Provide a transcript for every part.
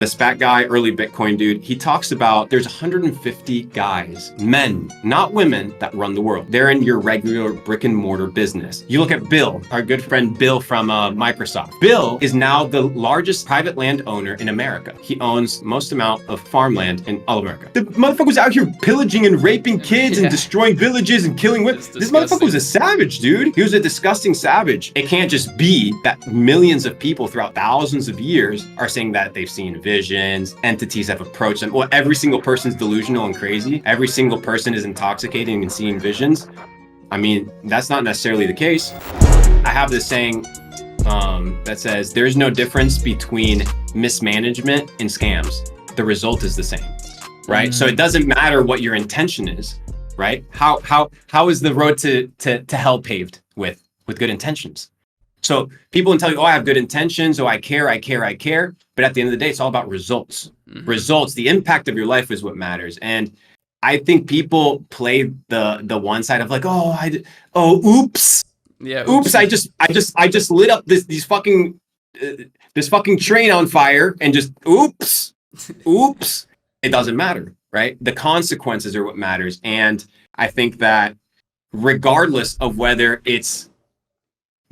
The SPAC guy, early Bitcoin dude, he talks about there's 150 guys, men, not women, that run the world. They're in your regular brick and mortar business. You look at Bill, our good friend Bill from Microsoft. Bill is now the largest private landowner in America. He owns most amount of farmland in all America. The motherfucker was out here pillaging and raping kids and destroying villages and killing women. This motherfucker was a savage, dude. He was a disgusting savage. It can't just be that millions of people throughout thousands of years are saying that they've seen visions, entities have approached them. Well, every single person's delusional and crazy. Every single person is intoxicating and seeing visions. I mean, that's not necessarily the case. I have this saying that says there's no difference between mismanagement and scams. The result is the same, right? So it doesn't matter what your intention is, right? How is the road to hell paved with good intentions? So people can tell you, oh, I have good intentions. Oh, I care. But at the end of the day, it's all about results. Results. The impact of your life is what matters. And I think people play the one side of like, oops. Yeah. Oops. I just lit up this fucking train on fire and just oops. It doesn't matter, right? The consequences are what matters. And I think that regardless of whether it's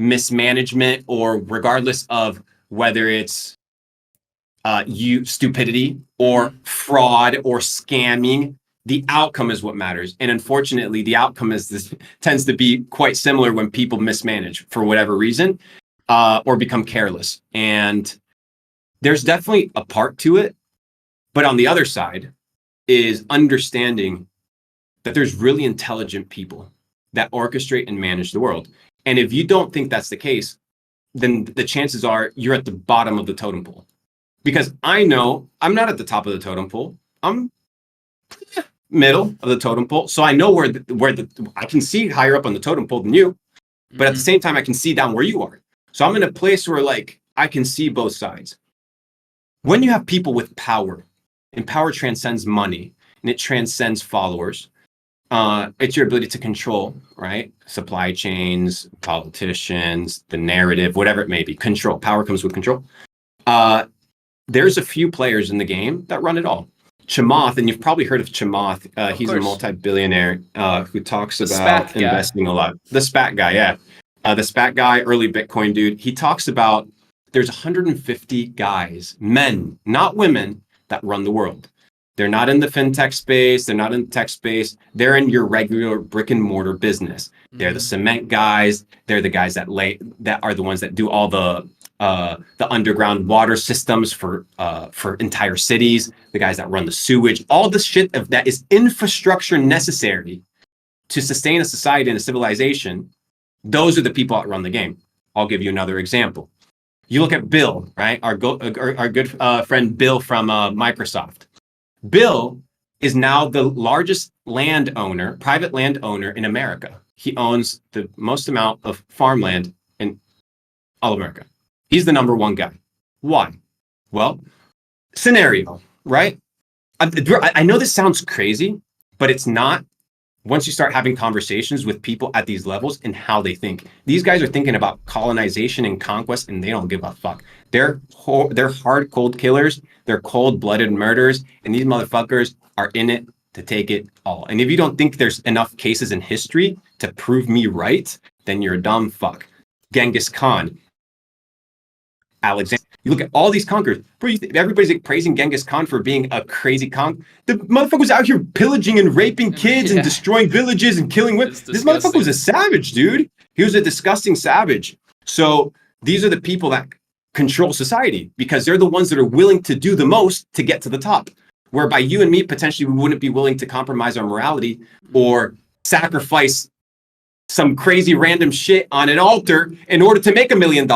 mismanagement or regardless of whether it's stupidity or fraud or scamming, the outcome is what matters. And unfortunately, the outcome tends to be quite similar when people mismanage for whatever reason or become careless. And there's definitely a part to it. But on the other side is understanding that there's really intelligent people that orchestrate and manage the world. And if you don't think that's the case, then the chances are you're at the bottom of the totem pole. Because I know I'm not at the top of the totem pole. I'm middle of the totem pole. So I know where I can see higher up on the totem pole than you. But at the same time, I can see down where you are. So I'm in a place where like I can see both sides. When you have people with power, and power transcends money, and it transcends followers, it's your ability to control, right? Supply chains, politicians, the narrative, whatever it may be. Control. Power comes with control. There's a few players in the game that run it all. Chamath, and you've probably heard of Chamath. He's a multi-billionaire who talks about investing a lot. The SPAC guy, yeah. The SPAC guy, early Bitcoin dude, he talks about there's 150 guys, men, not women, that run the world. They're not in the fintech space. They're not in the tech space. They're in your regular brick and mortar business. They're the cement guys. They're the guys that are the ones that do all the underground water systems for entire cities. The guys that run the sewage. All the shit that is infrastructure necessary to sustain a society and a civilization. Those are the people that run the game. I'll give you another example. You look at Bill, right? Our good friend Bill from Microsoft. Bill is now the largest private landowner in America. He owns the most amount of farmland in all America. He's the number one guy. Why? Well, scenario, right? I know this sounds crazy, but it's not once you start having conversations with people at these levels and how they think. These guys are thinking about colonization and conquest, and they don't give a fuck. They're hard, cold killers. They're cold-blooded murderers, and these motherfuckers are in it to take it all. And if you don't think there's enough cases in history to prove me right, then you're a dumb fuck. Genghis Khan, Alexander. You look at all these conquerors. Bro, everybody's like praising Genghis Khan for being a crazy conqueror. The motherfucker was out here pillaging and raping kids and destroying villages and killing women. This motherfucker was a savage, dude. He was a disgusting savage. So these are the people that control society because they're the ones that are willing to do the most to get to the top. Whereby you and me, potentially, we wouldn't be willing to compromise our morality or sacrifice some crazy random shit on an altar in order to make $1 million,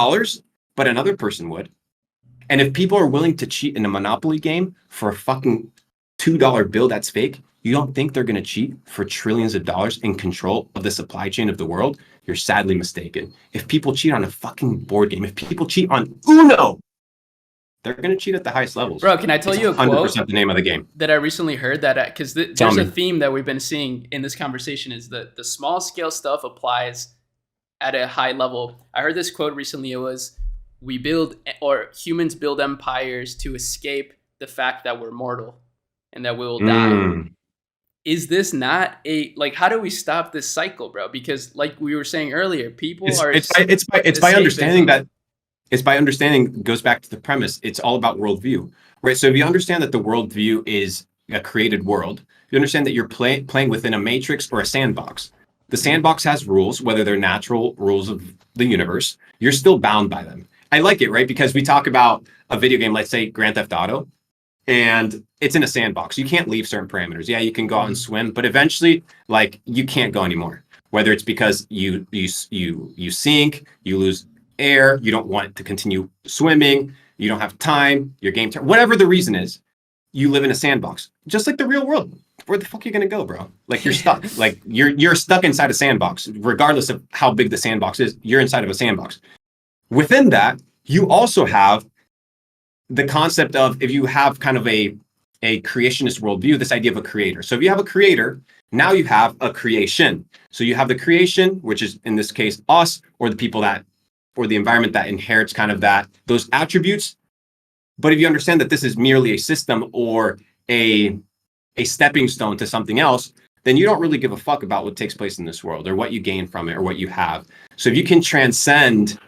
but another person would. And if people are willing to cheat in a Monopoly game for a fucking $2 bill that's fake, you don't think they're going to cheat for trillions of dollars in control of the supply chain of the world? You're sadly mistaken. If people cheat on a fucking board game, if people cheat on Uno, they're going to cheat at the highest levels. Bro, can I tell you a quote 100% the name of the game that I recently heard that because there's a theme that we've been seeing in this conversation is that the small scale stuff applies at a high level. I heard this quote recently. It was, humans build empires to escape the fact that we're mortal and that we will die. Is this not like, how do we stop this cycle, bro? Because like we were saying earlier, people it's by understanding that goes back to the premise. It's all about worldview, right? So if you understand that the worldview is a created world, you understand that you're playing within a matrix or a sandbox. The sandbox has rules, whether they're natural rules of the universe, you're still bound by them. I like it, right? Because we talk about a video game, let's say Grand Theft Auto, and it's in a sandbox. You can't leave certain parameters. Yeah, you can go out and swim, but eventually, like, you can't go anymore. Whether it's because you sink, you lose air, you don't want to continue swimming, you don't have time, your game whatever the reason is, you live in a sandbox. Just like the real world. Where the fuck are you gonna go, bro? Like, you're stuck. Like, you're stuck inside a sandbox, regardless of how big the sandbox is. You're inside of a sandbox. Within that, you also have the concept of, if you have kind of a creationist worldview, this idea of a creator. So if you have a creator, now you have a creation. So you have the creation, which is in this case us, or the people that, or the environment that inherits kind of those attributes. But if you understand that this is merely a system or a stepping stone to something else, then you don't really give a fuck about what takes place in this world or what you gain from it or what you have. So if you can transcend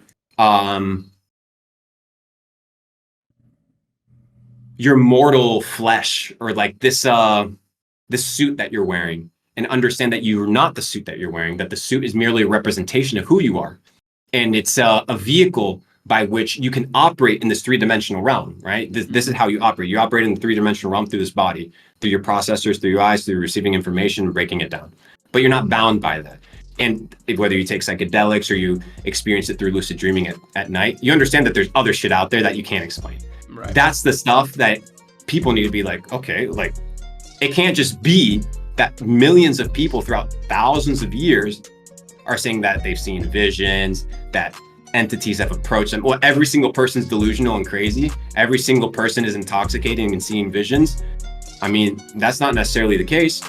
your mortal flesh, or like this suit that you're wearing, and understand that you're not the suit that you're wearing, that the suit is merely a representation of who you are. And it's a vehicle by which you can operate in this three-dimensional realm, right? This is how you operate. You operate in the three-dimensional realm through this body, through your processors, through your eyes, through receiving information, breaking it down. But you're not bound by that. And whether you take psychedelics or you experience it through lucid dreaming at night, you understand that there's other shit out there that you can't explain. Right. That's the stuff that people need to be like, okay, like, it can't just be that millions of people throughout thousands of years are saying that they've seen visions, that entities have approached them. Well, every single person's delusional and crazy. Every single person is intoxicating and seeing visions. I mean, that's not necessarily the case.